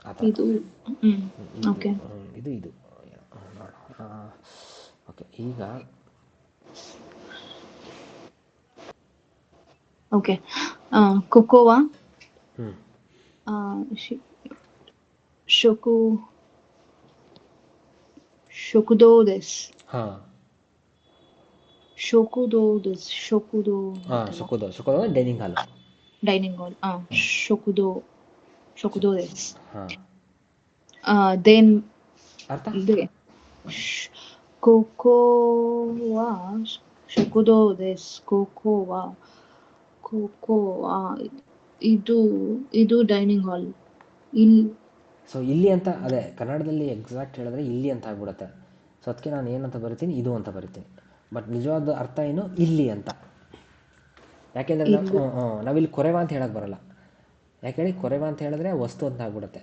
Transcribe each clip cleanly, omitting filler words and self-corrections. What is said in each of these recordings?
ಆ ಥರ. ಇದು ಹ್ಮ್ ಇದು ಓಕೆ ಇದು ಇದು ನೋಡೋಣ. ಓಕೆ, ಈಗ ಓಕೆ ಕೊಕೋವಾ ಹ್ಞೂ ಶೊಕು ಶೊಕುದೋ ದೆಸ್ ಹಾಂ ಶೊಕುದೋ ಹಾಂ ಶೊಕೋದೋ ಡೈನಿಂಗ್ ಹಾಲು. ಡೈನಿಂಗ್ ಹಾಲ್ ಶೊಕುದೋ ದೆಸ್ ಹಾಂ ದೇನ್ ಅರ್ಥ ಇದೆ ಕೋಕೋವಾ ಶೊಕುದೋ ದೆಸ್ ಕೋಕೋವಾ ಇದು ಇದು ಡೈನಿಂಗ್ ಹಾಲ್ ಇಲ್ಲಿ ಸೊ ಇಲ್ಲಿ ಅಂತ ಅದೇ ಕನ್ನಡದಲ್ಲಿ ಎಕ್ಸಾಕ್ಟ್ ಹೇಳಿದ್ರೆ ಇಲ್ಲಿ ಅಂತ ಆಗ್ಬಿಡುತ್ತೆ. ಸೊ ಅದಕ್ಕೆ ನಾನು ಏನಂತ ಬರಿತೀನಿ, ಇದು ಅಂತ ಬರಿತೀನಿ. ಬಟ್ ನಿಜವಾದ ಅರ್ಥ ಏನು, ಇಲ್ಲಿ ಅಂತ. ಯಾಕೆಂದರೆ ನಾವಿಲ್ಲಿ ಕೊರೆವ ಅಂತ ಹೇಳಕ್ಕೆ ಬರಲ್ಲ. ಯಾಕೆ ಹೇಳಿ, ಕೊರೆವ ಅಂತ ಹೇಳಿದ್ರೆ ವಸ್ತು ಅಂತ ಆಗ್ಬಿಡುತ್ತೆ.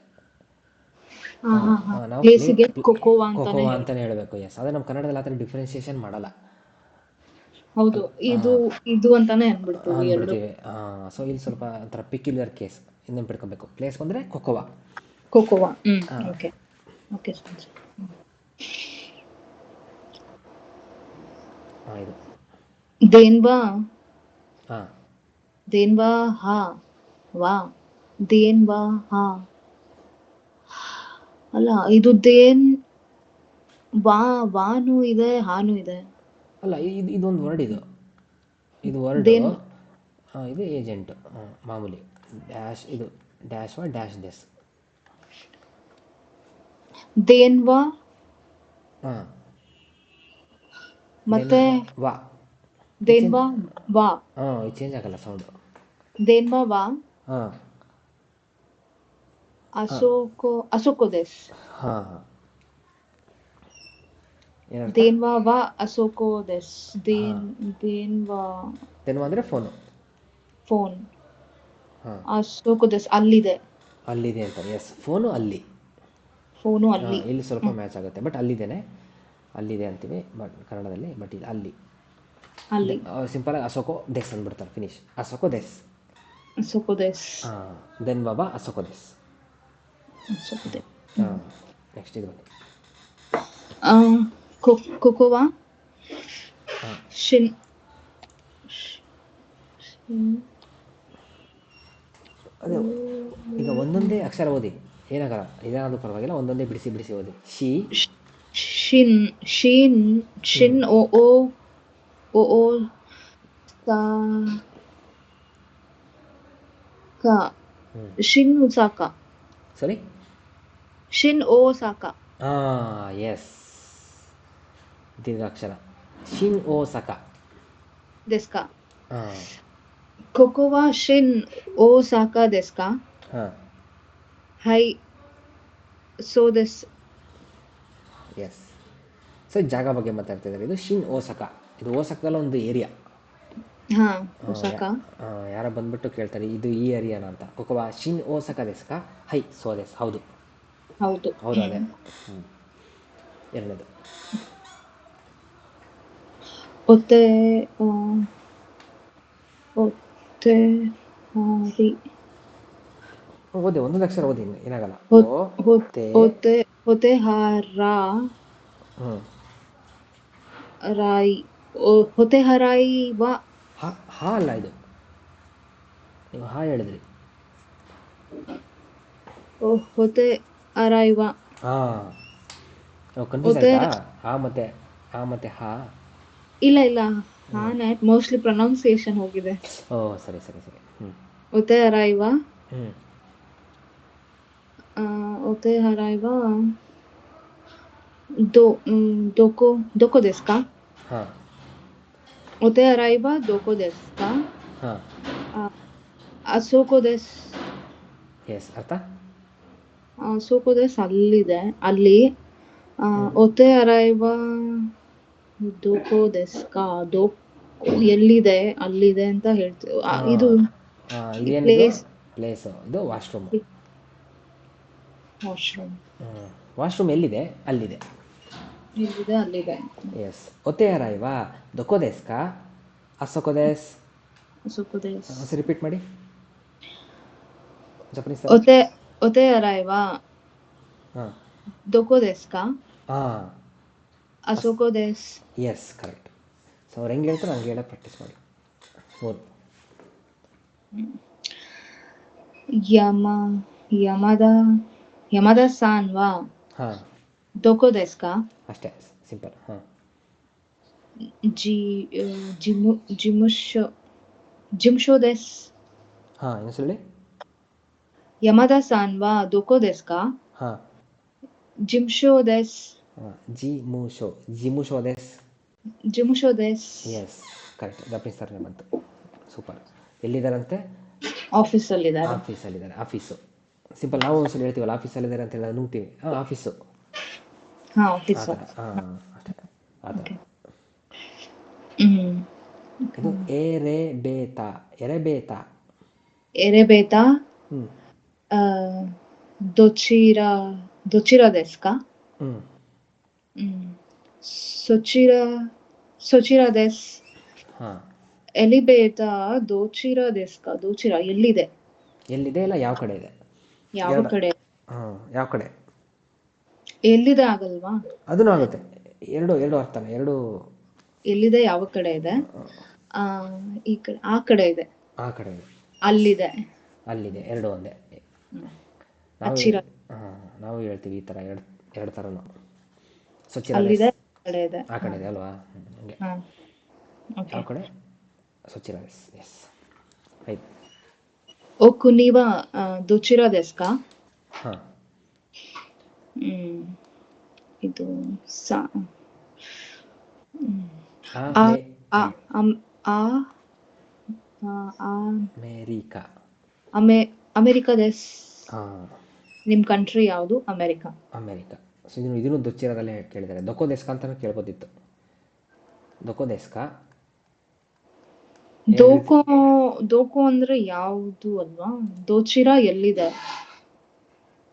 ನಾವು ಪ್ಲೇಸಿಗೆ ಕೊಕೋವಾ ಅಂತಲೇ ಹೇಳಬೇಕು. ಎಸ್, ಅದೇ ನಮ್ಮ ಕನ್ನಡದಲ್ಲಿ ಆ ಥರ ಡಿಫ್ರೆನ್ಸಿಯೇಷನ್ ಮಾಡಲ್ಲ. ಹೌದು, ಇದು ಅಂತಾನೆ ಅಂದ್ಬಿಡ್ತೀವಿ. ಸೊ ಇಲ್ಲಿ ಸ್ವಲ್ಪ ಒಂಥರ ಪಿಕ್ಯುಲರ್ ಕೇಸ್ ಇನ್ನೇನು ಬಿಡ್ಕೊಬೇಕು. ಪ್ಲೇಸ್ ಬಂದರೆ ಕೊಕೋವಾ. ಓಕೆ ಓಕೆ ಇದು ದೇನ್ವಾ ಹಾಂ ದೇನ್ವಾ ಹಾ ವಾ ದೇನ್ವಾ ಹಾ ಅಲ್ಲ, ಇದು ದೇನ್ ವಾನು ಇದೆ ಹಾನು ಇದೆ. ಅಲ್ಲ, ಇದೊಂದು ವರ್ಡ್. ಇದು ವರ್ಡು. ದೇನ್ ಇದು ಏಜೆಂಟ್ ಮಾಮೂಲಿ. ಡ್ಯಾಶ್ ಇದು ಡ್ಯಾಶ್ ವಾ ಡ್ಯಾಶ್ ದೆಸ್. ದೇನ್ವಾ ಹಾಂ ಮತ್ತೆ ವಾ ದೇನ್ವಾ ವಾ ಹಾಂ ಇದು ಚೇಂಜ್ ಆಗಲ್ಲ ಸೌಂಡು. ದೇನ್ವಾ ವಾ ಹಾಂ ಅಸೋಕೋ ದೆಸ್. ಹಾಂ ಏನರ್ಥ? ದೇನ್ವಾ ವಾ ಅಸೋಕೋ ದೆಸ್. ದೇನ್ವಾ ಅಂದರೆ ಫೋನು. ಫೋನ್ ಹಾಂ ಅಸೋಕೋ ದೆಸ್ ಅಲ್ಲಿದೆ ಅಂತ. ಎಸ್, ಫೋನು ಅಲ್ಲಿ. ಫೋನು ಅಲ್ಲಿ. ಇಲ್ಲಿ ಸ್ವಲ್ಪ ಮ್ಯಾಚ್ ಆಗುತ್ತೆ. ಬಟ್ ಅಲ್ಲಿದೆ ಅಂತೀವಿ ಬಟ್ ಕನ್ನಡದಲ್ಲಿ. ಬಟ್ ಇದು ಅಲ್ಲಿ ಸಿಂಪಲಾಗಿ ಅಸೋಕೋ ದೆಸ್ ಅಂದ್ಬಿಡ್ತಾರೆ. ಫಿನಿಶ್. ಅಸೋಕೋ ದೆಸ್. ಹಾಂ ದೆನ್ ಬಾಬಾ ಅಸೋಕೋ ದೆಸ್. ಹಾಂ ನೆಕ್ಸ್ಟ್ ಇದು ಬನ್ನಿ. ಕೊಕೋವಾ ಹಾಂ ಶಿನ್ ಅದೇ ಈಗ ಒಂದೊಂದೇ ಅಕ್ಷರ ಓದಿ, ಏನಾಗಲ್ಲ, ಇದೇನಾದರೂ ಪರವಾಗಿಲ್ಲ. ಒಂದೊಂದೇ ಬಿಡಿಸಿ ಓದಿ. ಶಿನ್ ಓ ಶಿನ್ ಉಸಾಕ. ಸರಿ, ಶಿನ್ ಓ ಸಾಕ. ಎಸ್, ದೀರ್ಘಾಕ್ಷರ ಶಿನ್ ಓ ಸಕ ದೆಸ್ಕಾ. ಹಾಂ ಕೊಕೋವಾ ಶಿನ್ ಓ ಸಾಕ ದೆಸ್ಕಾ. ಹಾಂ ಹೈ ಸೋ ದೆಸ್. ಎಸ್. ಸೊ ಜಾಗ ಬಗ್ಗೆ ಮಾತಾಡ್ತಿದ್ದಾರೆ. ಇದು ಶಿನ್ ಓಸಕ. ಇದು ಓಸಕದಲ್ಲಿ ಒಂದು ಏರಿಯಾ. ಒಸಾಕ. ಯಾರೋ ಬಂದ್ಬಿಟ್ಟು ಕೇಳ್ತಾರೆ ಇದು ಈ ಏರಿಯಾನ ಅಂತ. ಕೊಕೋವಾ ಶಿನ್ ಓಸಕ ದೆಸ್ಕ. ಹೈ ಸೋ ದೆಸ್. ಹೌದು ಅದೇ. ಎರಡನೇದು ಒತ್ತೆ ಹಾರಿ. ಓದಿ, ಒಂದೊಂದು ಅಕ್ಷರ ಓದಿ, ಏನಾಗಲ್ಲ. ಹೊತೆ ಹಾರಾ ರಾಯಿ. ಹೊತೆ ಹರಾಯಿ ವಾ. ಹಾ ಅಲ್ಲ, ಇದು ನೀವು ಹಾ ಹೇಳಿದ್ರಿ. ಹೊತೆ ಹರಾಯಿ ವಾ. ಹಾಂ ಕನ್ಫ್ಯೂಸ್ ಆಯ್ತಾ? ಹಾ ಮತ್ತೆ ಹಾ. ಇಲ್ಲ ಹಾನೆ ಮೋಸ್ಟ್ಲಿ ಪ್ರೊನೌನ್ಸಿಯೇಷನ್ ಹೋಗಿದೆ. ಸರಿ. ಹೊತೆ ಹರಾಯಿ ವಾ. ಹ್ಞೂ ಹೊತೆ ಹರಾಯಿ ವಾ ದೋಕೋ ದೆಸ್ಕಾ. ಹಾಂ ಹೊತೆ ಹರಾಯಿ ವಾ ದೋಕೋ ದೆಸ್ಕಾ. ಹಾಂ ಅಸೋಕೋ ದೆಸ್. ಎಸ್, ಅರ್ಥ? ಅಸೋಕೋ ದೆಸ್ ಅಲ್ಲಿದೆ, ಅಲ್ಲಿ. ಹೊತೆ ಹರಾಯಿ ವಾ ದೋಕೋ ದೆಸ್ಕಾ. ಎಲ್ಲಿದೆ, ಅಲ್ಲಿದೆ ಅಂತ ಹೇಳ್ತೀವಿ. ಇದು ಪ್ಲೇಸ್. ಇದು ವಾಶ್ರೂಮ್. ವಾಶ್ರೂಮ್ ಎಲ್ಲಿದೆ, ಅಲ್ಲಿದೆ. ಎಸ್. ಒತ್ತೆ ಹರಾಯಿವಾ ದೊಕೋ ದೆಸ್ಕಾ. ಅಸೋಕೋ ದೆಸ್. ರಿಪೀಟ್ ಮಾಡಿ. ಜಪನೀಸ್. ಒತ್ತೆ ಹರಾಯಿವಾ ಹಾಂ ದೊಕೋ desu ka? ಹಾಂ ಅಸೋಕೋ desu. Yes correct. ಸೊ ಅವ್ರು ಹೆಂಗೆ ಹೇಳ್ತಾರೆ ಹಂಗೆ ಹೇಳೋ ಪ್ರಾಕ್ಟೀಸ್ ಮಾಡಿ. 3 ಯಮ ಯಮದ ಯಮದ-san wa ಹಾಂ ದೊಕೋ desu ka? ಅಷ್ಟೇ ಸಿಂಪಲ್. ಹಾಂ ಜಿ ಜಿಮು ಜಿಮುಶೋ ಜಿಮ್ಶೋ desu. ಹಾಂ ಇನ್ನೊಂದು ಹೇಳಿ. ಯಮದ-san wa ದೊಕೋ desu ka? ಹಾಂ ಜಿಮ್ಶೋ desu. ಹಾಂ ಜಿಮುಶೋ ದೆಸ್. ಜಿಮುಶೋ desu. Yes correct. ಜಪಾನೀಸ್ ಥರನೇ ಬಂತು. ಸೂಪರ್. ಎಲ್ಲಿದ್ದಾರಂತೆ? ಆಫೀಸಲ್ಲಿದ್ದಾರೆ. ಆಫೀಸಲ್ಲಿದ್ದಾರೆ. Office simple. ನಾವು ಒಂದ್ಸಲ ಹೇಳ್ತೀವಲ್ಲ ಆಫೀಸಲ್ಲಿದ್ದಾರೆ ಅಂತ ಹೇಳಿದ್ರೆ ನುಂಗ್ತೀವಿ. ಹಾಂ ಆಫೀಸು ಹಾ ಆ ಆಫೀಸ್. ಥರ. ಹಾಂ ಅಷ್ಟೇ ಆ ಥರ. ಹ್ಮ್ ಇದು ಎರೆಬೇತ. ಎರೆಬೇತ. ಎರೆಬೇತ ಹ್ಞೂ ದೊಚಿರ ದೊಚಿರ desu ka? ಹ್ಞೂ ಸೊಚಿರ ಸೊಚಿರ desu. ಹಾಂ ಎಲಿಬೇತ ದೋಚಿರ desu ka? ದೋಚಿರ ಎಲ್ಲಿದೆ? ಎಲ್ಲಿದೆ ಇಲ್ಲ ಯಾವ ಕಡೆ ಇದೆ? ಯಾವ ಎರಡು. ಕಡೆ? ಹಾಂ ಯಾವ ಕಡೆ ಎಲ್ಲಿದೆ ಆಗಲ್ವಾ? ಅದೂ ಆಗುತ್ತೆ. ಎರಡು ಎರಡು ಅರ್ಥನೇ. ಎರಡು ಎಲ್ಲಿದೆ ಯಾವ ಕಡೆ ಇದೆ? ಈ ಕಡೆ ಆ ಕಡೆ ಇದೆ. ಆ ಕಡೆ ಇದೆ. ಅಲ್ಲಿದೆ. ಅಲ್ಲಿದೆ. ಎರಡು ಒಂದೇ. ನಾವು ಅಚ್ಚಿರ ಹಾಂ ನಾವು ಹೇಳ್ತೀವಿ ಈ ಥರ ಎರಡು ಥರನೂ. ಸ್ವಚ್ಛ ಅಲ್ಲಿದೆ ಆ ಕಡೆ ಇದೆ. ಆ ಕಡೆ ಇದೆ ಅಲ್ವಾ? ಹಂಗೆ ಹಾ ಓಕೆ. ಯಾವ ಕಡೆ? ಸ್ವಚ್ಛ ಎಸ್ ಆಯ್ತು. ಓಕು ನೀವ ದೊಚಿರ desu ka? ಹಾಂ ಇದು ಸಾ ಆ ಆ ಮೇ- ಆ ಅಮ್- ಆ ಅಮೇರಿಕಾ. America desu. ಹಾಂ ನಿಮ್ ಕಂಟ್ರಿ ಯಾವುದು? ಅಮೆರಿಕಾ. ಅಮೇರಿಕಾ. ಸೊ ಇದನ್ನು ದೊಚ್ಚಿರದಲ್ಲೇ ಕೇಳಿದ್ದಾರೆ. ದೊಕೋ ದೇಸ್ಕ ಅಂತಲೂ ಕೇಳ್ಬೋದಿತ್ತು. ದೊಕೋ ದೇಸ್ಕ. ದೋಕೋ ದೋಕೋ ಅಂದ್ರೆ ಯಾವುದು ಅಲ್ವಾ? ದೋಚಿರ ಎಲ್ಲಿದೆ?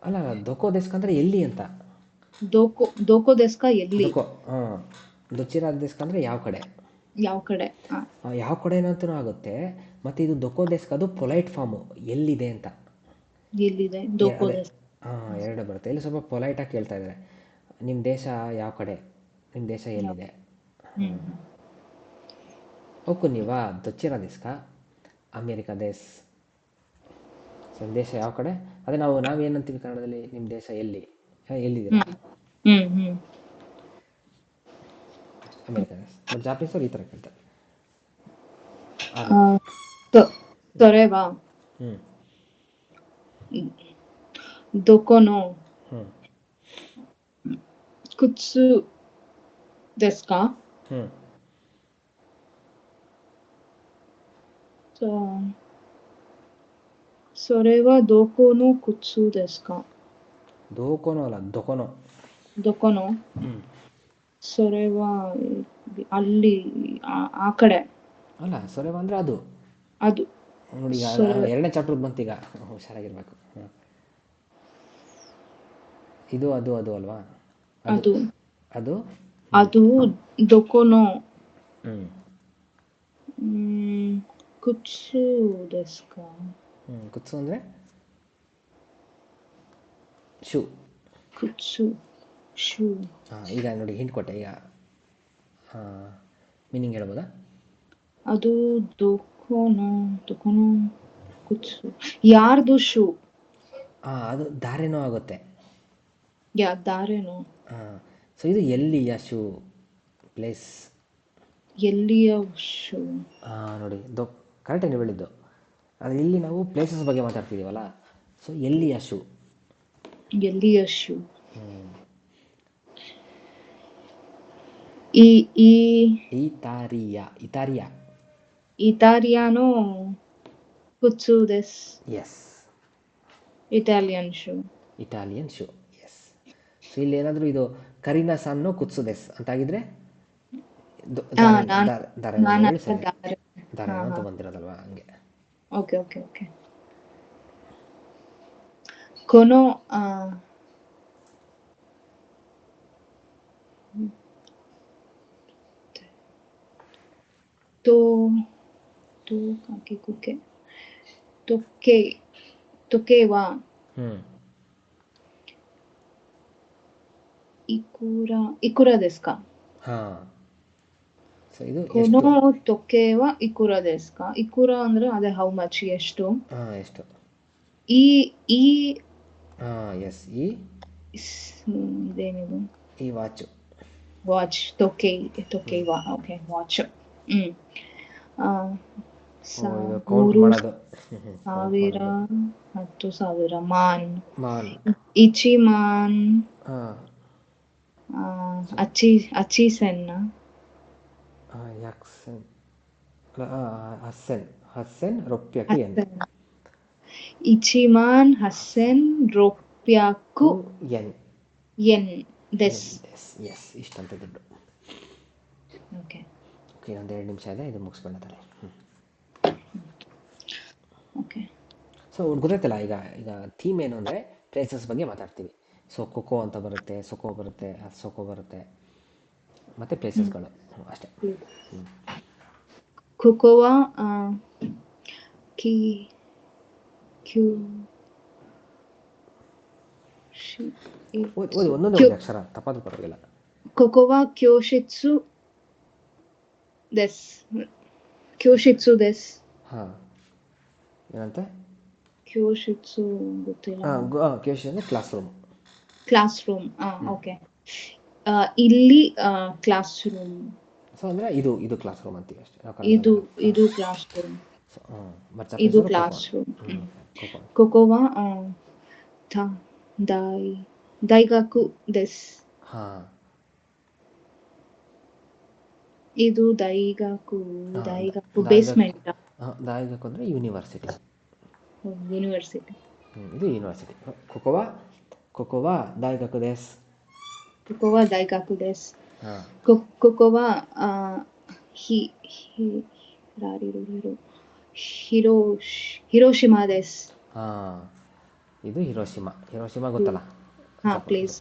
ಅಲ್ಲ ದೊಕೋ ದೇಸ್ಕ ಅಂದರೆ ಎಲ್ಲಿ ಅಂತ. ದೋಕೋ ದೋಕೋ desu ka ಎಲ್ಲಿ? ದೊಕೋ ಹಾಂ. ದೊಚ್ಚಿರ ದೇಸ್ಕ ಅಂದರೆ ಯಾವ ಕಡೆ. ಯಾವ ಕಡೆ? ಯಾವ ಕಡೆ ಅಂತಲೂ ಆಗುತ್ತೆ. ಮತ್ತು ಇದು ದೊಕೋ ದೇಸ್ಕ ಅದು ಪೊಲೈಟ್ ಫಾರ್ಮು ಎಲ್ಲಿದೆ ಅಂತ. ಎಲ್ಲಿದೆ? ದೋಕೋ ಅದೇ desu. ಹಾಂ ಎರಡು ಬರುತ್ತೆ. ಇಲ್ಲಿ ಸ್ವಲ್ಪ ಪೊಲೈಟಾಗಿ ಕೇಳ್ತಾ ಇದ್ದಾರೆ. ನಿಮ್ಮ ದೇಶ ಯಾವ ಕಡೆ, ನಿಮ್ಮ ದೇಶ ಎಲ್ಲಿದೆ. ಓಕೆ ನೀವಾ ದೊಚ್ಚಿರ ದೇಸ್ಕ ಅಮೇರಿಕಾ ದೇಶ್. ಸೊ ನಿಮ್ಮ ದೇಶ ಯಾವ ಕಡೆ. ಅದೇ ನಾವೇನಂತೀವಿ ಕನ್ನಡದಲ್ಲಿ ನಿಮ್ಮ ದೇಶ ಎಲ್ಲಿದ್ದೀರಾ. ಅಮೇರಿಕಾ ದೇಶ್. ಬಟ್ ಜಾಪನೀಸವ್ರು ಈ ಥರ ಕೇಳ್ತಾರೆ. ಸೊರೆವಾ ಹ್ಞೂ ದೊಕೊನೋ ಹ್ಞೂ ಕುತ್ಸು desu ka? ಹ್ಞೂ ಸೊರೆವಾ ದೊಕೊನೋ ಕುತ್ಸು desu ka? ದೋಕೋನೋ ಅಲ್ಲ ದೊಕೊನೋ. ದೊಕೊನೋ ಹ್ಞೂ ಸೊರೆವಾ ಅಲ್ಲಿ ಆ ಕಡೆ ಅಲ್ಲ ಸೊರೆವ ಅಂದರೆ ಅದು. ಅದು ನೋಡಿ ಈಗ ಎರಡನೇ ಚಾಪ್ಟರ್ ಬಂತೀಗ. ಹುಷಾರಾಗಿರ್ಬೇಕು. ಹಾಂ ಇದು ಅದು ಅಲ್ವಾ? ಅದು ಅದು ಅದು ದೊಕೊನೋ ಹ್ಞೂ ಕುತ್ಸು desu ka? ಕುತ್ಸು ಅಂದರೆ ಶೂ. ಕುತ್ಸು ಶೂ. ಹಾಂ ಈಗ ನೋಡಿ ಹಿಂಟ್ ಕೊಟ್ಟೆ. ಈಗ ಮೀನಿಂಗ್ ಹೇಳ್ಬೋದಾ? ಅದು ದೊಕೊನೋ ಕುತ್ಸು ಯಾರ್ದು ಶೂ? ಅದು ದಾರೆನೋ ಆಗುತ್ತೆ. ದಾರೇನೋ. ಹಾಂ ಸೊ ಇದು ಎಲ್ಲಿಯ ಶೂ ಪ್ಲೇಸ್. ಎಲ್ಲಿಯ ಶೂ? ನೋಡಿ ಕರೆಕ್ಟಾಗಿ ನೀವು ಹೇಳಿದ್ದು. ಆದರೆ ಇಲ್ಲಿ ನಾವು ಪ್ಲೇಸಸ್ ಬಗ್ಗೆ ಮಾತಾಡ್ತಿದ್ದೀವಲ್ಲ. ಸೊ ಎಲ್ಲಿಯ ಶೂ. ಎಲ್ಲಿಯ ಶೂ? ಇತಾಲಿಯಾನೋ ಕುತ್ಸು desu. Yes Italian shoe. Italian shoe yes. So ಇಲ್ಲಿ ಏನಾದರೂ ಇದು ಕರೀನಾ ಸಾನ್ನೋ ಕುತ್ಸು desu ಅಂತಾಗಿದ್ರೆ ದಾರೆ ಅಂತ ಬಂದಿರೋದಲ್ವಾ ಹಂಗೆ. Okay okay okay. ಕೊನೋ ತೊಕೆವಾ ಇಕುರ desu ka? ಹಾಂ. ಸೊ ಇದು ಕೊನೋ ಎಷ್ಟು? ತೊಕೆವ ಇಕುರ desu ka? ಇಕುರ ಅಂದ್ರೆ ಅದೇ ಹೌ ಮಚ್ ಎಷ್ಟು. ಹಾಂ, ಎಷ್ಟು? ಈ ಈ ಹಾಂ, ಎಸ್. ಇದೇನಿದು ಈ ವಾಚು. ವಾಚ್ ತೊಕೆವ ಓಕೆ ವಾಚ್. ಇದು ಕೌಂಟ್ ಮಾಡೋದು. ಸಾವಿರ 10,000 ಮಾನ್. ಮಾನ್. ಇಚಿಮಾನ್. ಹಾಂ. ಅಚಿಸೆನ್. ಯಾಕ್ಸೆನ್. ಹಸ್ಸೆನ್ ರೊಪ್ಯಕ್ಕೆ ಎನ್. ಇಚಿಮಾನ್ ಹಸ್ಸೆನ್ ರೊಪ್ಯಾಕು ಎನ್. ದೆಸ್. ಎಸ್, ಇಷ್ಟಂತ ದುಡ್ಡು. ಓಕೆ ಇನ್ನೊಂದು 2 ನಿಮಿಷ ಇದೆ, ಇದು ಮುಗಿಸ್ಬಿಡ್ತಾರೆ. ಓಕೆ ಸೊ ಗೊತ್ತಾಯ್ತಲ್ಲ. ಈಗ ಥೀಮ್ ಏನು ಅಂದರೆ ಪ್ಲೇಸಸ್ ಬಗ್ಗೆ ಮಾತಾಡ್ತೀವಿ. ಸೊ ಕೊಕೋ ಅಂತ ಬರುತ್ತೆ, ಸೊಕೋ ಬರುತ್ತೆ, ಸೊಕೋ ಬರುತ್ತೆ, ಮತ್ತು ಪ್ಲೇಸಸ್ಗಳು ಅಷ್ಟೇ. ಕೊಕೋವಾ ಓದಿ ಒಂದೊಂದೇ ಅಕ್ಷರ ತಪ್ಪಾದ್ರೂ ಪರವಾಗಿಲ್ಲ. ಕೊಕೋವಾ ಕ್ಯೋಶಿತ್ಸು ದೆಸ್. ಹಾಂ, ಏನಂತೆ? ಕ್ಯೋಶಿತ್ಸು ಗೊತ್ತಿಲ್ಲ. ಕ್ಯೋಶಿ ಅಂದರೆ ಕ್ಲಾಸ್ ರೂಮ್. ಓಕೆ. ಇಲ್ಲಿ ಕ್ಲಾಸ್ ರೂಮ್. ಸೊ ಅಂದರೆ ಇದು ಕ್ಲಾಸ್ ರೂಮ್ ಅಂತೀವಿ ಅಷ್ಟೇ. ಇದು ಕ್ಲಾಸ್ ರೂಮ್. ಇದು ಕ್ಲಾಸ್ ರೂಮ್. ಕೊಕೋವಾ ದೈಗಾಕು ದೆಸ್. ಹಾಂ, ಇದು ದೈಗಾಕು ಬೇಸ್ಮೆಂಟ್. ದಾಯಿಗಕ್ಕೆ ಅಂದರೆ ಯೂನಿವರ್ಸಿಟಿ. ಇದು ಯೂನಿವರ್ಸಿಟಿ. ಕೊಕೋವಾ ದೈಗಾಕು ದೇಸ್. ಹಾಂ, ಕೊಕೋವಾ ಹಿರೋಶಿಮಾ ದೇಸ್. ಹಾಂ, ಇದು ಹಿರೋಶಿಮಾ ಗೊತ್ತಲ್ಲ. Place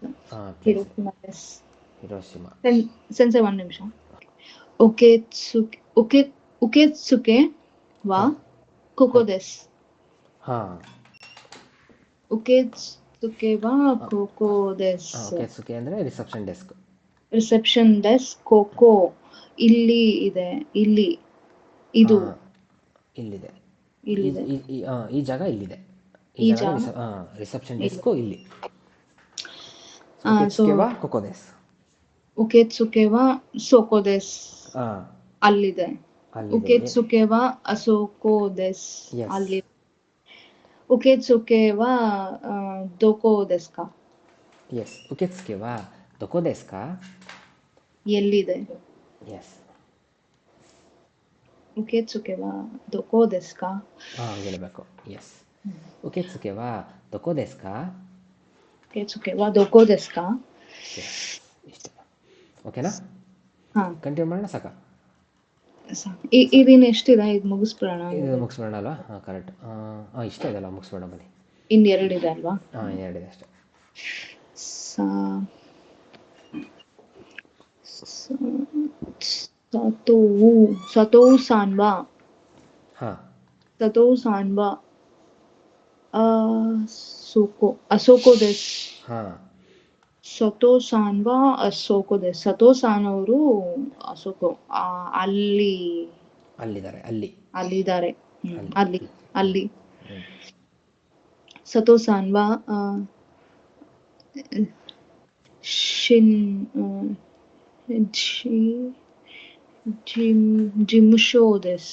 Hiroshima. ಸೆನ್ಸರ್ 1 ನಿಮಿಷ. ಉಕೆತ್ಸುಕೆ ವಾ ಕೊಕೋ ದೆಸ್. ಹಾಂ, ಉಕೆತ್ಸುಕೆ ವಾ ಕೊಕೋ ದೆಸ್. ಉಕೆತ್ಸುಕೆ ಅಂದರೆ ರಿಸೆಪ್ಷನ್ ಡೆಸ್ಕ್. ಕೊಕೋ ಇಲ್ಲಿ ಇದೆ. ಇದು ಇಲ್ಲಿದೆ. ಇಲ್ಲಿದೆ. ಈ ಜಾಗ ಇಲ್ಲಿದೆ. ಈ ಜಾಗ ರಿಸೆಪ್ಷನ್ ಡೆಸ್ಕು ಇಲ್ಲಿ. ಉಕೆತ್ಸುಕೆವಾ ಕೊಕೋ ದೆಸ್. ಉಕೆತ್ಸುಕೆವಾ ಸೋಕೋ ದೆಸ್. ಅಲ್ಲಿದೆ. ಉಕೆತ್ಸುಕೆವಾ ಅಸೋಕೋ ದೆಸ್. ಅಲ್ಲಿ. ಉಕೆತ್ಸುಕೆವಾ ದೊಕೋ ದೆಸ್ ಕಾ? ಎಸ್, ಉಕೆತ್ಸುಕೆವಾ ದೊಕೋ ದೆಸ್ ಕಾ? ಎಲ್ಲಿದೆ? ಎಸ್. ಉಕೆತ್ಸುಕೆವಾ ದೊಕೋ ದೆಸ್ ಕಾ? ಹೇಳಬೇಕು. ಎಸ್. ಉಕೆತ್ಸುಕೆವಾ ದೊಕೋ ದೆಸ್ ಕಾ? ಉಕೆತ್ಸುಕೆವಾ ದೊಕೋ ದೆಸ್ ಕಾ? ಇಷ್ಟೇ. ಓಕೆನಾ? ಕಂಟಿನ್ಯೂ ಮಾಡೋಣ ಸಾಕಾ? ಇದೀನ ಎಷ್ಟಿದೆ? ಇದು ಮುಗಿಸ್ಬಿಡೋಣ. ಇದು ಮುಗಿಸ್ಬಿಡೋಣ ಅಲ್ವಾ? ಕರೆಕ್ಟ್. ಇಷ್ಟ ಇದೆಲ್ಲ, ಮುಗಿಸ್ಬಿಡೋಣ ಬನ್ನಿ. ಇನ್ನು 2 ಇದೆ ಅಲ್ವಾ? 2 ಇದೆ ಅಷ್ಟೇ. ಸತೋ ಸಾನ್ವಾ. ಅಸೋಕೋ ದೆಸ್. ಸತೋ ಸಾನ್ವಾ ಅಸೋಕೋ ದೆಸ್. ಸತೋ ಸಾನ್ ಅವರು ಅಸೋಕೋ ಅಲ್ಲಿದ್ದಾರೆ. ಅಲ್ಲಿ ಸತೋ ಸಾನ್ವಾ ಜಿಮುಶೋ ದೆಸ್.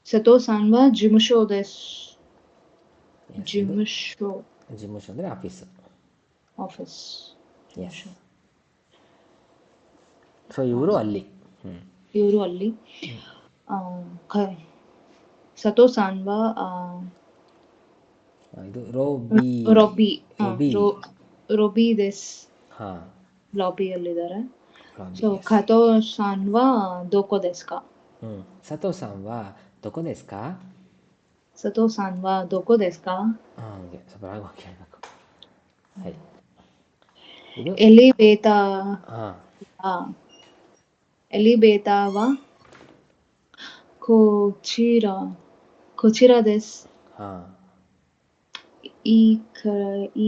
ಸತೋ ಸಾನ್ವಾ ಜಿಮುಶೋ ದೆಸ್. ಜಿಮುಶೋ ಅಂದರೆ ಆಫೀಸ್. ಸೊ ಇವರು ಅಲ್ಲಿ. ಸತೋ ಸಾನ್ವಾ ಇದು ರೊಬಿ ದೆಸ್. ಲಾಬಿಯಲ್ಲಿದ್ದಾರೆ. ಸೊ ಖತೋ ಸಾನ್ವಾ ದೊಕೋ ದೆಸ್ ಕಾ? ಸತೋ ಸಾನ್ವಾ ದೊಕೋ ದೆಸ್ ಕಾ? ಸತೋ ಸಾನ್ವಾ ದೊಕೋ ದೆಸ್ ಕಾ? ಹಾಗೆ ಸ್ವಲ್ಪ ರಾಗವಾಗಿ ಹೇಳಬೇಕು. ಎಲಿಬೇತಾವಾ ಕೊಚಿರಾ ದೆಸ್. ಈ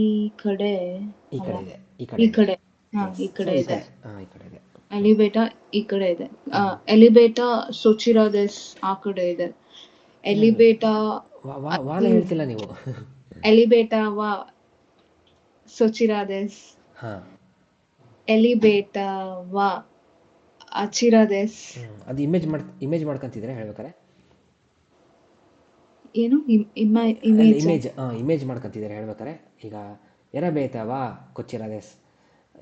ಈ ಕಡೆ ಈ ಅಲ್ಲ, ಕಡೆ ಇದೆ, ಈ ಕಡೆ ಈ ಇದೆ. ಕಡೆ. ಹಾ, ಎಸ್, ಈ ಸೊ ಕಡೆ ಈ ಇದೆ. ಕಡೆ, ಈ ಕಡೆ ಇದೆ. ಎಲಿಬೇಟ ಈ ಕಡೆ ಇದೆ. ಎಲಿಬೇಟ ಸೊಚಿರಾದೆಸ್ ಆ ಕಡೆ ಇದೆ. ಎಲಿಬೇಟ ವಾನ ಹೇಳ್ತಿಲ್ಲ ನೀವು. ಎಲಿಬೇಟ ವಾ ಸೊಚಿರಾದೆಸ್. ಹಾಂ, ಎಲಿಬೇಟ ವಾ ಅಚಿರಾದೆಸ್. ಅದು ಇಮೇಜ್ ಮಾಡ್ಕೊಂತಿದ್ರೆ ಹೇಳ್ಬೇಕಾರೆ ಏನು ಅಲ್ಲ, ಇಮೇಜ್? ಇಮೇಜ್ ಮಾಡ್ಕೊಂತಿದ್ದಾರೆ ಹೇಳ್ಬೇಕಾರೆ. ಈಗ ಎರಬೇತವಾ ಕೊಚ್ಚಿರದೇಸ್,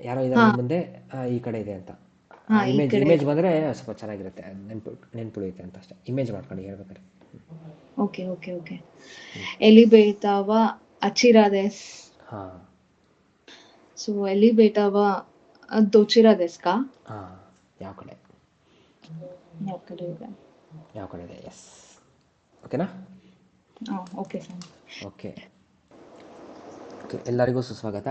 ಯಾರೋ ಇದ್ದಾರೆ ಹಾ ನಿಮ್ಮ ಮುಂದೆ, ಈ ಕಡೆ ಇದೆ ಅಂತ. ಹಾ, ಈ ಕಡೆ ಇಮೇಜ್ ಇದೆ. ಬಂದರೆ ಸ್ವಲ್ಪ ಚೆನ್ನಾಗಿರುತ್ತೆ, ನೆನ್ಪುಳಿಯುತ್ತೆ ಅಂತ ಅಷ್ಟೇ. ಇಮೇಜ್ ಮಾಡ್ಕೊಂಡು ಹೇಳ್ಬೇಕಾರೆ. Okay okay okay. ಎಲಿಬೇಟ ವಾ ಅಚಿರಾದೆಸ್. ಹಾಂ ಸೊ ಎಲಿಬೇಟ ವಾ ದೊಚಿರಾದೆಸ್ ಕಾ? ಹಾಂ, ಯಾವ ಕಡೆ, ಯಾವ ಕಡೆ ಇದೆ? ಯಾವ ಕಡೆ ಇದೆ. ಎಸ್, ಓಕೆನಾ? Okay sir. ಓಕೆ ಓಕೆ, ಎಲ್ಲರಿಗೂ ಸುಸ್ವಾಗತ.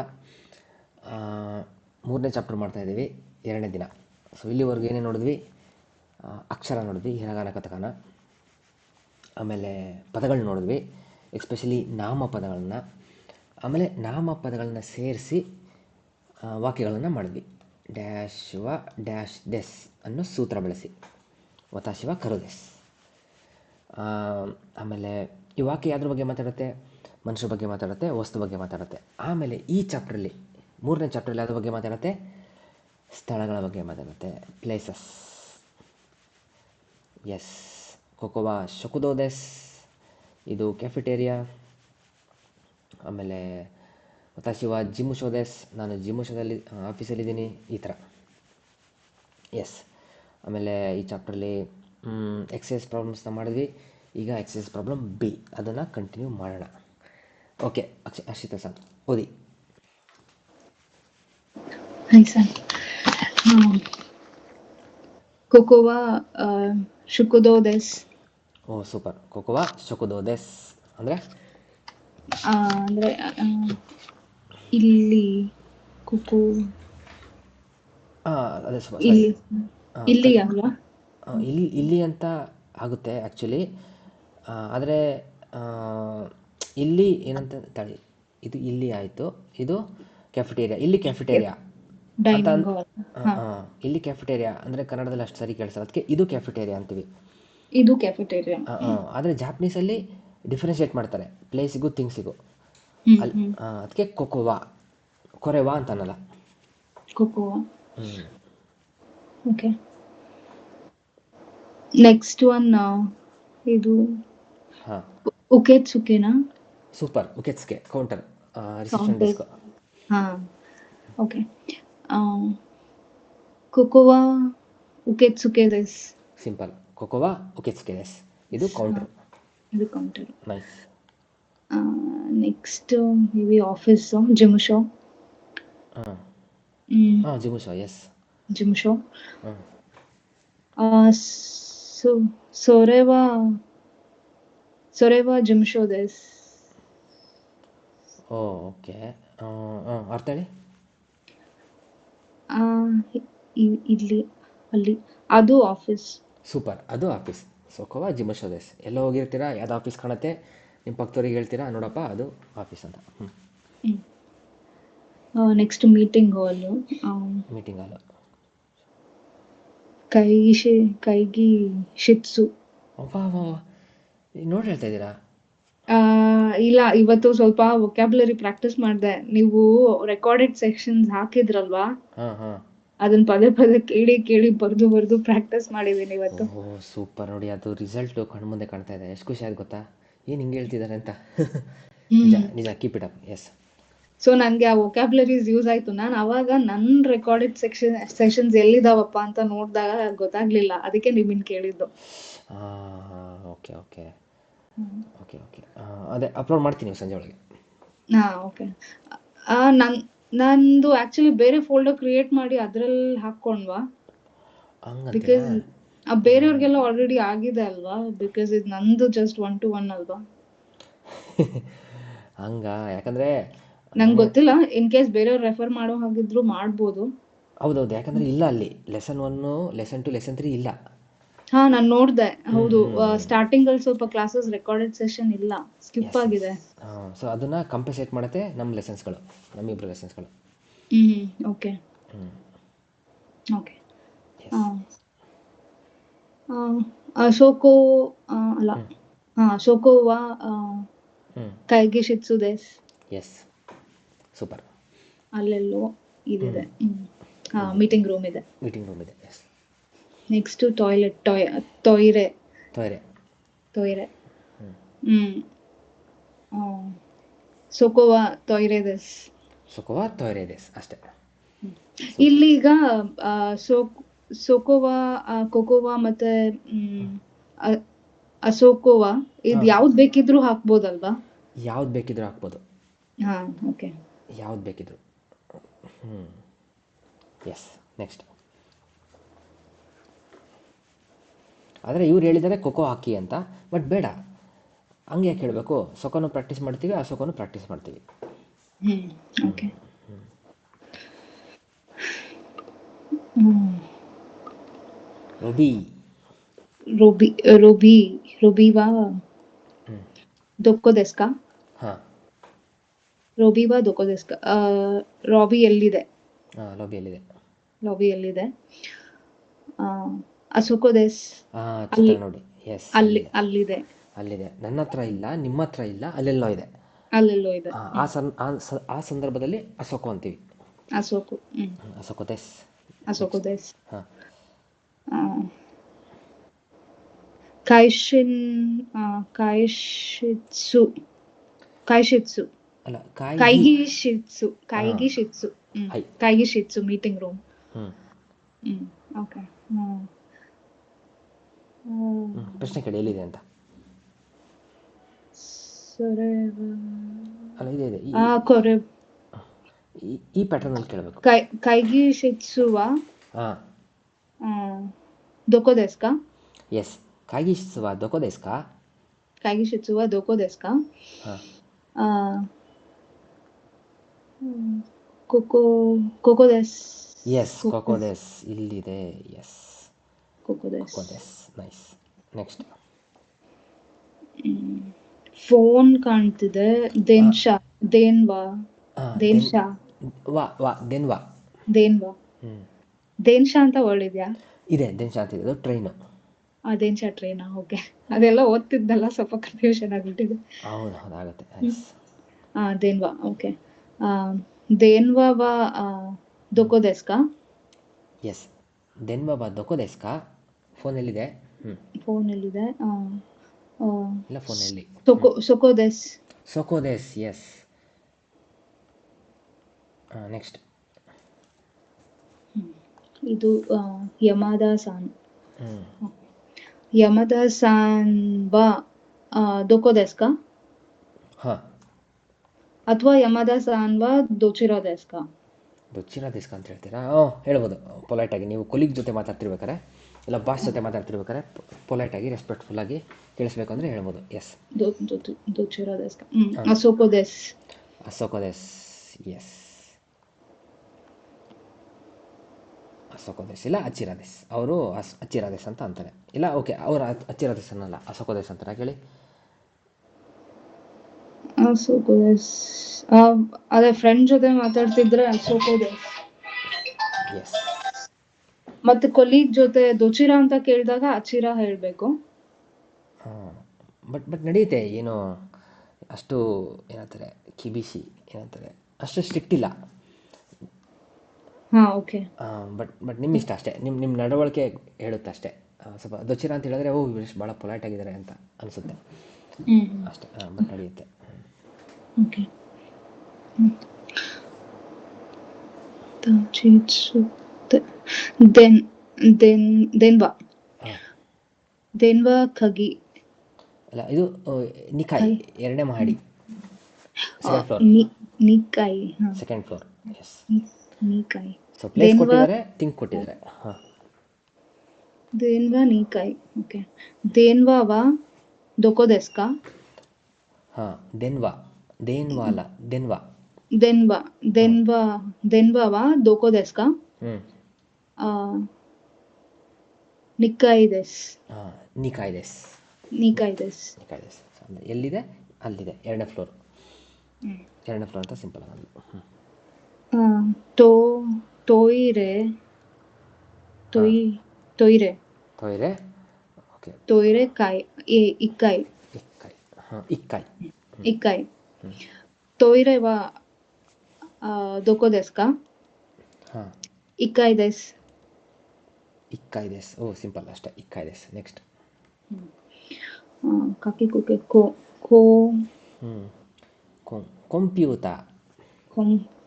3ನೇ ಚಾಪ್ಟರ್ ಮಾಡ್ತಾಯಿದ್ದೀವಿ, 2ನೇ ದಿನ. ಸೊ ಇಲ್ಲಿವರೆಗೂ ಏನೇ ನೋಡಿದ್ವಿ? ಅಕ್ಷರ ನೋಡಿದ್ವಿ, ಹಿರಗಾನ ಕಥಕನ. ಆಮೇಲೆ ಪದಗಳು ನೋಡಿದ್ವಿ, ಎಸ್ಪೆಷಲಿ ನಾಮಪದಗಳನ್ನ. ಆಮೇಲೆ ನಾಮಪದಗಳನ್ನ ಸೇರಿಸಿ ವಾಕ್ಯಗಳನ್ನು ಮಾಡಿದ್ವಿ. ಡ್ಯಾಶ್ ವ ಡ್ಯಾಶ್ ಡೆಸ್ ಅನ್ನೋ ಸೂತ್ರ ಬಳಸಿ, ವತಾಶಿವ ಕರುದೆಸ್. ಆಮೇಲೆ ಈ ವಾಕ್ಯ ಯಾವ್ದ್ರ ಬಗ್ಗೆ ಮಾತಾಡುತ್ತೆ? ಮನುಷ್ಯರ ಬಗ್ಗೆ ಮಾತಾಡುತ್ತೆ, ವಸ್ತು ಬಗ್ಗೆ ಮಾತಾಡುತ್ತೆ. ಆಮೇಲೆ ಈ ಚಾಪ್ಟ್ರಲ್ಲಿ, 3ನೇ ಚಾಪ್ಟ್ರಲ್ಲಿ ಯಾವ್ದ್ರ ಬಗ್ಗೆ ಮಾತಾಡುತ್ತೆ? ಸ್ಥಳಗಳ ಬಗ್ಗೆ ಮಾತಾಡುತ್ತೆ, ಪ್ಲೇಸಸ್. ಎಸ್, ಕೊಕೊವಾ ಶೊಕುದೋದೆಸ್, ಇದು ಕೆಫೆಟೇರಿಯಾ. ಆಮೇಲೆ ವತಾಶಿವ ಜಿಮುಶೋದೆಸ್, ನಾನು ಜಿಮುಶೋದಲ್ಲಿ ಆಫೀಸಲ್ಲಿದ್ದೀನಿ, ಈ ಥರ. ಎಸ್, ಆಮೇಲೆ ಈ ಚಾಪ್ಟ್ರಲ್ಲಿ ಎಕ್ಸಸೈಸ್ ಪ್ರಾಬ್ಲಮ್ಸ್ನ ಮಾಡಿದ್ವಿ. ಈಗ ಎಕ್ಸಸೈಸ್ ಪ್ರಾಬ್ಲಮ್ ಬಿ, ಅದನ್ನು ಕಂಟಿನ್ಯೂ ಮಾಡೋಣ. ಓಕೆ, ಅರ್ಷಿತಾ ಸರ್ ಓದಿ. Hi sir. ಕೊಕೊವಾ ಶುಕುದೋದೆಸ್. ಓ ಸೂಪರ್. ಕೊಕೊವಾ ಶೊಕುದೋದೆಸ್ ಅಂದರೆ ಅಂದ್ರೆ ಇಲ್ಲಿ ಕುಕು ಅದೇ ಸಾರಿ, ಇಲ್ಲಿ ಇಲ್ಲಿ ಅಲ್ವಾ? ಇಲ್ಲಿ ಅಂತ ಆಗುತ್ತೆ ಆ್ಯಕ್ಚುಲಿ. ಆದರೆ ಇಲ್ಲಿ ಏನಂತ ತಳಿ, ಇದು ಇಲ್ಲಿ ಆಯಿತು, ಇದು ಕ್ಯಾಫೆಟೇರಿಯಾ. ಇಲ್ಲಿ ಕ್ಯಾಫೆಟೇರಿಯಾ ಅಂತ ಡೈನಿಂಗ್ ಹಾಲ್. ಇಲ್ಲಿ ಕ್ಯಾಫೆಟೇರಿಯಾ ಅಂದರೆ ಕನ್ನಡದಲ್ಲಿ ಅಷ್ಟು ಸರಿ ಕೇಳಿಸಲ್ಲ, ಅದಕ್ಕೆ ಇದು ಕ್ಯಾಫೆಟೇರಿಯಾ ಅಂತೀವಿ. ಇದು ಕ್ಯಾಫೆಟೇರಿಯಾ. ಆದರೆ ಜಾಪನೀಸಲ್ಲಿ ಡಿಫ್ರೆನ್ಷಿಯೇಟ್ ಮಾಡ್ತಾರೆ ಪ್ಲೇಸಿಗೂ ಥಿಂಗ್ಸಿಗೂ. ಅಲ್ಲಿ ಅದಕ್ಕೆ ಕೊಕೊವಾ, ಕೊರೆವಾ ಅಂತ ಅನ್ನಲ್ಲ. ಕೊಕೊವಾ. ಓಕೆ. ನೆಕ್ಸ್ಟ್ ಒನ್ ಇದು ಹಾಂ, ಉಕೆತ್ಸುಕೆನಾ? ಸೂಪರ್. ಉಕೆತ್ಸ್ಕೆ ಕೌಂಟರ್, ರಿಸೆಪ್ಷನ್ ಡೆಸ್ಕ್. ಹಾ, ಓಕೆ. ಕೊಕೊವಾ ಉಕೆತ್ಸುಕೆ ದೆಸ್. ಸಿಂಪಲ್, ಕೊಕೊವಾ ಉಕೆತ್ಸ್ಕೆ ದೆಸ್, ಇದು ಕೌಂಟರ್. ಇದು counter. Nice. Next maybe office ಜಿಮ್ಶೋ. ಜಿಮುಶೋ. ಎಸ್, ಜಿಮ್ಶೋ. ಹಾಂ, ಸೊರೆವಾ ಜಿಮ್ಶೋ ದೆಸ್. ಓಕೆ, ಅರ್ಥ ಹೇಳಿ. ಇಲ್ಲಿ ಅಲ್ಲಿ ಅದು ಆಫೀಸ್. ಸೂಪರ್, ಅದು ಆಫೀಸ್. ಕೊಕೊವಾ ಜಿಮುಶೋ ದೆಸ್. ಎಲ್ಲೋ ಹೋಗಿರ್ತೀರಾ, ಯಾವ್ದು ಆಫೀಸ್ ಕಾಣುತ್ತೆ, ನಿಮ್ಮ ಪಕ್ಕದವ್ರಿಗೆ ಹೇಳ್ತೀರಾ, ನೋಡಪ್ಪ ಅದು ಆಫೀಸ್ ಅಂತ. ನೆಕ್ಸ್ಟ್ ಮೀಟಿಂಗ್ ಹಾಲು. ಮೀಟಿಂಗ್ ಹಾಲು. ಕೈಗಿ ಶಿಟ್ಸು. ನೋಡಿ ಹೇಳ್ತಾ ಇದ್ದೀರಾ? ಇಲ್ಲ, ಇವತ್ತು ಸ್ವಲ್ಪ ವೊಕ್ಯಾಬ್ಯುಲರಿ ಪ್ರಾಕ್ಟೀಸ್ ಮಾಡಿದೆ. ನೀವು ರೆಕಾರ್ಡೆಡ್ ಸೆಕ್ಷನ್ಸ್ ಹಾಕಿದ್ರಲ್ವಾ, ಅದನ್ನ ಪದೇ ಪದೇ ಕೇಳಿ ಕೇಳಿ ಬರ್ದು ಪ್ರಾಕ್ಟೀಸ್ ಮಾಡಿದೀನಿ ಇವತ್ತು. ಓಹ್ ಸೂಪರ್. ನೋಡಿ, ಅದು ರಿಸಲ್ಟು ಕಣ್ಮುಂದೆ ಕಾಣ್ತಾ ಇದೆ. ಎಷ್ಟು ಖುಷಿ ಆಯ್ತು ಗೊತ್ತಾ, ಏನು ಹಿಂಗೆ ಹೇಳ್ತಿದ್ದಾರೆ ಅಂತ. ನಿಜ, keep it up. Yes. So ನನಗೆ ಆ ವೊಕ್ಯಾಬ್ಯುಲರೀಸ್ ಯೂಸ್ ಆಯ್ತು. ನಾನು ಅವಾಗ ನನ್ನ ರೆಕಾರ್ಡೆಡ್ ಸೆಷನ್ಸ್ ಎಲ್ಲಿದಾವಪ್ಪ ಅಂತ ನೋಡಿದಾಗ ಗೊತ್ತಾಗ್ಲಿಲ್ಲ, ಅದಕ್ಕೆ ನಿಮ್ಮನ್ನು ಕೇಳಿದ್ದು. ಓಕೆ ಓಕೆ ಓಕೆ ಓಕೆ ಅದೇ ಅಪ್ಲೋಡ್ ಮಾಡ್ತೀನಿ ಸಂಜೆ ಒಳಗೆ. ಓಕೆ. ನಂದು ಆಕ್ಚುಲಿ ಬೇರೆ ಫೋಲ್ಡರ್ ಕ್ರಿಯೇಟ್ ಮಾಡಿ ಅದ್ರಲ್ಲಿ ಹಾಕೊಂಡ್ವಾ, ಬಿಕಾಸ್ ಬೇರೆಯವ್ರಿಗೆಲ್ಲ ಆಲ್ರೆಡಿ ಆಗಿದೆ ಅಲ್ವಾ, ಬಿಕಾಸ್ ಇದು ನಂದು ಜಸ್ಟ್ 1 to 1 ಅಲ್ವಾ. ಹಂಗ, ಯಾಕಂದ್ರೆ ನಂಗೆ ಗೊತ್ತಿಲ್ಲ, ಇನ್ ಕೇಸ್ ಬೇರೆಯವ್ರು ರೆಫರ್ ಮಾಡೋ ಹಾಗಿದ್ರು ಮಾಡ್ಬೋದು. ಹೌದೌದು, ಯಾಕಂದ್ರೆ ಇಲ್ಲ ಅಲ್ಲಿ ಲೆಸನ್ 1, ಲೆಸನ್ 2, ಲೆಸನ್ 3 ಇಲ್ಲ. ಹಾ ನಾನು ನೋಡ್ದೆ. ಹೌದು, ಸ್ಟಾರ್ಟಿಂಗ್ ಅಲ್ಲಿ ಸ್ವಲ್ಪ ಕ್ಲಾಸಸ್ ರೆಕಾರ್ಡೆಡ್ ಸೆಷನ್ ಇಲ್ಲ, ಸ್ಕಿಪ್ ಎಸ್ ಆಗಿದೆ. ಸೊ ಅದನ್ನು ಕಂಪನ್ಸೇಟ್ ಮಾಡುತ್ತೆ ನಮ್ಮ ಲೆಸನ್ಸ್ಗಳು, ನಮ್ಮಿಬ್ಬರು ಲೆಸನ್ಸ್ಗಳು. ಓಕೆ ಹ್ಞೂ ಓಕೆ. ಎಸ್. ಅಶೋಕೋ ಅಲ್ಲ, ಹ್ಞೂ ಅಶೋಕೋವಾ ಹ್ಞೂ ಕೈಗೆ ಶಿಟ್ಸು ದೇಸ್, ಎಸ್ ಸೂಪರ್. ಅಲ್ಲೆಲ್ಲೋ ಇದಿದೆ. ಇಲ್ಲಿ ಮೀಟಿಂಗ್ ರೂಮ್ ಇದೆ. ಮೀಟಿಂಗ್ ರೂಮ್ ಇದೆ. ಎಸ್. ನೆಕ್ಸ್ಟ್ ಟಾಯ್ಲೆಟ್, ತೊಯ್ರೆ ತೊಯ್ರೆ. ತೊಯ್ರೆ. ಹ್ಞೂ ಸೊಕೋವಾ ತೊಯ್ರೆ ದೇಸ್. ಸುಖವಾ ತೊಯ್ರೆ ದೇಸ್ ಅಷ್ಟೇ. ಇಲ್ಲಿ ಈಗ ಸೊಕೋವಾ, ಕೊಕೋವಾ ಮತ್ತೆ ಅ- ಅಸೋಕೋವಾ, ಇದು ಹಾಂ ಯಾವ್ದು ಬೇಕಿದ್ರೂ ಹಾಕ್ಬೋದಲ್ವಾ? ಯಾವ್ದು ಬೇಕಿದ್ರೂ ಹಾಕ್ಬೋದು, ಹಾ ಓಕೆ. ಯಾವ್ದು ಬೇಕಿದ್ರು. ಹ್ಞೂ ಎಸ್. ನೆಕ್ಸ್ಟ್. ಆದರೆ ಇವ್ರು ಹೇಳಿದ್ದಾರೆ ಖೋಖೋ ಹಾಕಿ ಅಂತ, ಬಟ್ ಬೇಡ, ಹಂಗೆ ಯಾಕೆ ಹೇಳಬೇಕು? ಸೊಕೋನು ಪ್ರಾಕ್ಟೀಸ್ ಮಾಡ್ತೀವಿ, ಆ ಸೊಕೋನು ಪ್ರಾಕ್ಟೀಸ್ ಮಾಡ್ತೀವಿ. ಓಕೆ. ರೊಬಿ. ರೋಬಿ ರೋಬಿ ರೋಬಿವಾ ಹ್ಞೂ ದೊಕ್ಕೋ ದೆಸ್ಕಾ. ಹಾಂ ರೋಬಿವಾ ದೊಕ್ಕೋ ದೆಸ್ಕಾ. ರಾಬಿ ಎಲ್ಲಿದೆ? ಹಾಂ ಲಾಬಿಯಲ್ಲಿದೆ. ಲಾಬಿ ಎಲ್ಲಿದೆ? ಅಸೋಕೋ ದೇಸ್ ಹಾಂ ಅಲ್ಲಿ, ಚಿತ್ರ ನೋಡಿ. ಎಸ್ ಅಲ್ಲಿದೆ. ಅಲ್ಲಿದೆ. ನನ್ನ ಹತ್ರ ಇಲ್ಲ, ನಿಮ್ಮ ಹತ್ರ ಇಲ್ಲ, ಅಲ್ಲೆಲ್ಲೋ ಇದೆ. ಅಲ್ಲೆಲ್ಲೋ ಇದೆ. ಆ ಸಂದರ್ಭದಲ್ಲಿ ಅಸೋಕೋ ಅಂತೀವಿ. ಅಸೋಕು. ಅಸೋಕೋ ದೇಸ್. ಅಸೋಕೋ ದೇಸ್. ಹಾಂ ಕೈಶಿನ್ ಕೈಶಿಟ್ಸು ಕೈಶಿಟ್ಸು ಅಲ್ಲ ಕೈಗಿ ಶಿಟ್ಸು ಹಾಂ ಹೈ. ಕೈಗಿ ಶಿಟ್ಸು ಮೀಟಿಂಗ್ ರೂಮ್. ಹ್ಞೂ ಓಕೆ. ಪ್ರಶ್ನೆ ಕೇಳಿ ಎಲ್ಲಿದೆ ಅಂತ. ಸೊರೆ ಅಲ್ಲ ಇದೆ ಇದೆ, ಕೊರೆ ಈ ಪ್ಯಾಟರ್ನಲ್ಲಿ ಕೇಳಬೇಕು. ಕೈಗಿ ಶಿಟ್ಸುವ ಹಾಂ ದೊಕೋ ದೆಸ್ಕಾ. ಎಸ್. ಕಾಗಿಸುವ ದೊಕೋ ದೇಸ್ಕಾ. ಕೈಗಿ ಶಿಟ್ಸುವ ದೊಕೋ ದೆಸ್ಕಾ. ಹಾಂ ಕೋಕೋ ದೆಸ್. ಎಸ್ ಕೋಕೋ ದೇಸ್ ಇಲ್ಲಿದೆ. ಎಸ್ ಕೋಕೋ ಕೋಕೋ ದೇಸ್. ನೈಸ್. ನೆಕ್ಸ್ಟ್. ಫೋನ್ ಕಾಣ್ತಿದೆ. ದೇನ್ಶಾ ದೇನ್ವಾ ಹಾಂ ದೇನ್ಶಾ ದೆನ್ವಾ. ದೇನ್ವಾ ಹ್ಞೂ ದೇನ್ಶಾ ಅಂತ ವರ್ಡ್ ಇದೆಯಾ? ಇದೆ, ದೆನ್ಶಾ ಅಂತಿದೆ, ಅದು ಟ್ರೈನು. ದೇನ್ಶಾ ಟ್ರೈನಾ? ಓಕೆ. ಅದೆಲ್ಲ ಓದ್ತಿದ್ದಲ್ಲ, ಸ್ವಲ್ಪ ಕನ್ಫ್ಯೂಷನ್ ಆಗ್ಬಿಟ್ಟಿದೆ. ಹೌದು ಹೌದು ಆಗುತ್ತೆ. S. Denwa. Okay. Denwa ದೊಕೋ ದೆಸ್ಕಾ. S. ದೆನ್ವಾ ದೊಕೋ ದೇಸ್ಕಾ. ಫೋನಲ್ಲಿದೆ. Phone ಎಲ್ಲಿದೆ? ಇಲ್ಲ ಫೋನಲ್ಲಿ. ಸೊಕೋ ದೆಸ್. ಸೊಕೋ ದೇಸ್. ಎಸ್. ನೆಕ್ಸ್ಟ್. ಇದು ಯಮಾದಾ ಸಾನ್. ಹ್ಞೂ ಯಮದಾ ಸಾನ್ ವಾ ದೊಕೋ ದೆಸ್ಕಾ ಹಾಂ ಅಥವಾ ಯಮದಾ ಸಾನ್ ವಾ ದೊಚಿರೋ ದೆಸ್ಕಾ. ದೊಚ್ಚಿರ ದೇಸ್ಕಾ ಅಂತ ಹೇಳ್ತೀರಾ? ಹೇಳ್ಬೋದು ಪೊಲೈಟಾಗಿ. ನೀವು ಕೊಲೀಗ್ ಜೊತೆ ಮಾತಾಡ್ತಿರ್ಬೇಕಾರೆ, ಇಲ್ಲ ಬಾಸ್ ಜೊತೆ ಮಾತಾಡ್ತಿರ್ಬೇಕಾರೆ ಪೊಲೈಟಾಗಿ ರೆಸ್ಪೆಕ್ಟ್ಫುಲ್ಲಾಗಿ ತಿಳಿಸ್ಬೇಕು ಅಂದರೆ ಹೇಳ್ಬೋದು. ಎಸ್. ದೊಚಿರೋ ದೆಸ್ಕಾ. ಅಸೋಕೋ ದೆಸ್. ಅಸೋಕೋ ದೇಸ್. ಎಸ್. ಅಸೋಕೋ ದೇಸ್ ಇಲ್ಲ ಅಚ್ಚಿರಾ ದೇಸ್. ಅವರು ಅಚ್ಚಿರಾ ದೇಸ್ ಅಂತ ಅಂತಾರೆ. ಇಲ್ಲ ಓಕೆ, ಅವರು ಅಚ್ಚಿರಾ ದೇಸ್ ಅನ್ನಲ್ಲ, ಅಸೋಕೋ ದೇಸ್ ಅಂತಾರೆ. ಹೇಳಿ. ಅಸೋಕೋ ದೆಸ್. ಅದೇ ಫ್ರೆಂಡ್ ಜೊತೆ ಮಾತಾಡ್ತಿದ್ರೆ ಅಸೋಕೋ ದೆಸ್. ಎಸ್. ಮತ್ತೆ ಕೊಲೀಗ್ ಜೊತೆ ದೊಚಿರಾ ಅಂತ ಕೇಳಿದಾಗ ಅಚಿರಾ ಹೇಳ್ಬೇಕು. ಹಾಂ ಬಟ್ ನಡೆಯುತ್ತೆ. ಏನು ಅಷ್ಟು ಏನಂತಾರೆ ಕಿಬಿಸಿ, ಏನಂತಾರೆ ಅಷ್ಟು ಸ್ಟ್ರಿಕ್ಟ್ ಇಲ್ಲ. ಓಕೆ. ಬಟ್ ನಿಮ್ಮ ಇಷ್ಟ ಅಷ್ಟೇ. ನಿಮ್ಮ ನಡವಳಿಕೆ ಹೇಳುತ್ತೆ ಅಷ್ಟೇ. ಸ್ವಲ್ಪ ದೊಚ್ಚಿರ ಅಂತ ಹೇಳಿದ್ರೆ ಇವ್ರು ಭಾಳ ಪೊಲೈಟ್ ಆಗಿದ್ದಾರೆ ಅಂತ ಅನಿಸುತ್ತೆ ಅಷ್ಟೇ. ಬಟ್ ನಡೆಯುತ್ತೆ. ಓಕೆ. ದೆನ್ವಾ ಹಾಂ ದೆನ್ವಾ ಖಗಿ. ಅಲ್ಲ ಇದು ನಿಕಾಯ್, ಎರಡನೇ ಮಹಡಿ, ಸೆಕೆಂಡ್ ಫ್ಲೋರ್. ನಿಕಾಯ್. Second floor. ಎಸ್. ನಿಕಾಯ್. ಸೊ ಪ್ಲೇಸ್ ಕೊಟ್ಟಿದ್ದಾರೆ, ಥಿಂಕ್ ಕೊಟ್ಟಿದ್ದಾರೆ. ಹಾಂ ದೇನ್ವಾ ನಿಕಾಯ್. ಓಕೆ. ದೇನ್ವಾ ದೊಕೋ ದೆಸ್ಕಾ. ಹಾಂ ದೆನ್ವಾ. ದೇನ್ವಾ ಅಲ್ಲ, ದೆನ್ವಾ. ದೆನ್ವಾ ದೊಕೋ ದೆಸ್ಕಾ. ಹ್ಞೂ ನಿಕಾಯ್ ದೆಸ್. ನಿಕಾಯ್ ದೆಸ್. ನಿಕಾಯ್ ದೆಸ್. ನಿಕಾಯ್ ದೆಸ್ ಅಂದರೆ ಎಲ್ಲಿದೆ ಅಲ್ಲಿದೆ, 2ನೇ ಫ್ಲೋರ್. 2ನೇ ಫ್ಲೋರ್ ಅಂತ ಸಿಂಪಲ್ ಆಗಿ. ತೋ ತೊಯ್ರೆ ತೊಯ್ ತೊಯ್ರೆ ತೊಯ್ರೆ. ಓಕೆ. ತೊಯ್ರೆ ಕಾಯ್ ಇಕ್ಕಾಯ್ ಇಕ್ಕಾಯ್. ಇಕ್ಕಾಯ್. ಇಕ್ಕಾಯ್. ತೊಯ್ರೆ ವಾ ದೊಕೋ ದೆಸ್ ಕಾ? ಇಕ್ಕಾಯ್ ದೆಸ್. ಇಕ್ಕಾಯ್ ದೆಸ್. ಓ ಸಿಂಪಲ್ ಅಷ್ಟೇ, ಇಕ್ಕಾಯ್ ದೆಸ್. ನೆಕ್ಸ್ಟ್. ಕಾಕಿ ಕುಕೆ ಕೋ ಕೋ ಕಂಪ್ಯೂಟರ್.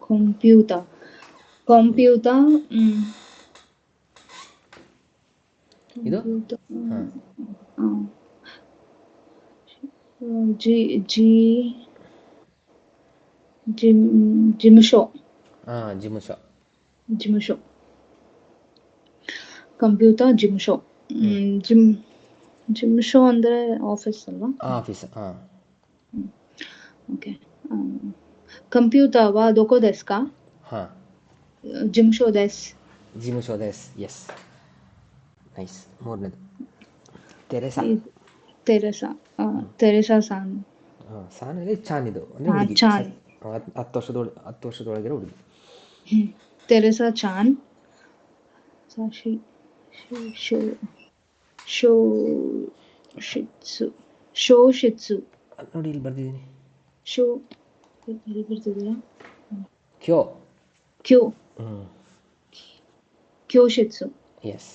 ಕಂಪ್ಯೂಟರ್. ಕಂಪ್ಯೂಟರ್. ಇದು ಜಿ ಜಿ ಜಿಮ್ಶೋ. ಜಿಮ್ಶೋ. ಜಿಮ್ಶೋ. ಕಂಪ್ಯೂಟರ್ ಜಿಮ್ಶೋ. ಜಿಮ್ಶೋ ಅಂದರೆ ಆಫೀಸ್ ಅಲ್ವಾ? ಆಫೀಸ್. ಓಕೆ. ಕಂಪ್ಯೂಟರ್ ವಾ ದೊಕೋ ದೆಸ್ ಕಾ? ಜಿಮ್ಶೋ ದೆಸ್. ಜಿಮ್ಶೋ ದೆಸ್. Yes, nice. 3ನೇದು ತೆರೆಸಾ. ತೆರೆಸಾ. ತೆರೆಸಾ ಸಾನ್. ಸಾನ್ ಅಂದರೆ ಚಾನ್, ಇದು ಅಂದರೆ ಹುಡುಗಿ. ಚಾನ್. 10 ವರ್ಷದೊಳಗಿರೋ ಹುಡುಗಿ. ತೆರೆಸಾ ಚಾನ್. ಶೋ ಶೋ ಶೋ ಶಿಟ್ಸು. ಶೋ ಶಿಟ್ಸು. ನೋಡಿ ಇಲ್ಲಿ ಬರ್ದಿದ್ದೀನಿ. ಶೋ ಎಲ್ಲಿ ಬರ್ತಿದ್ದೀರಾ? ಕ್ಯೋ. ಕ್ಯೋ. ಕ್ಯೋ ಶಿಟ್ಸು. ಎಸ್.